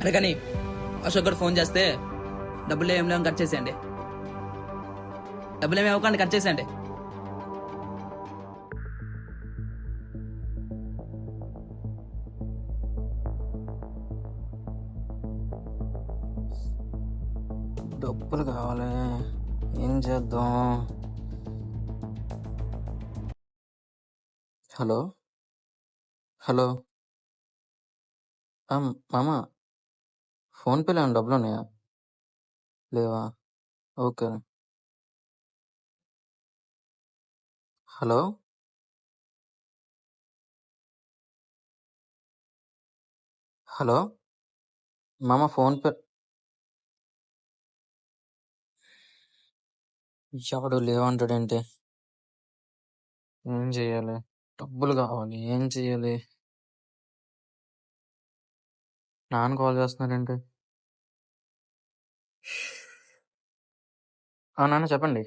అరే కానీ అశోక్ గారు ఫోన్ చేస్తే డబ్బులు ఏం లేవు కట్ చేసేయండి. డబ్బులు ఏమి ఇవ్వకండి, కట్ చేసేయండి. డబ్బులు కావాలి, ఏం చేద్దాం? హలో హలో మామ, ఫోన్పేలో ఏమైనా డబ్బులు ఉన్నాయా? లేవా? ఓకే. హలో హలో మామ, ఫోన్పే ఎవడు లేవంటాడేంటి? ఏం చెయ్యాలి? డబ్బులు కావాలి, ఏం చెయ్యాలి? నాన్న కాల్ చేస్తున్నారేంటి? నాన్న చెప్పండి.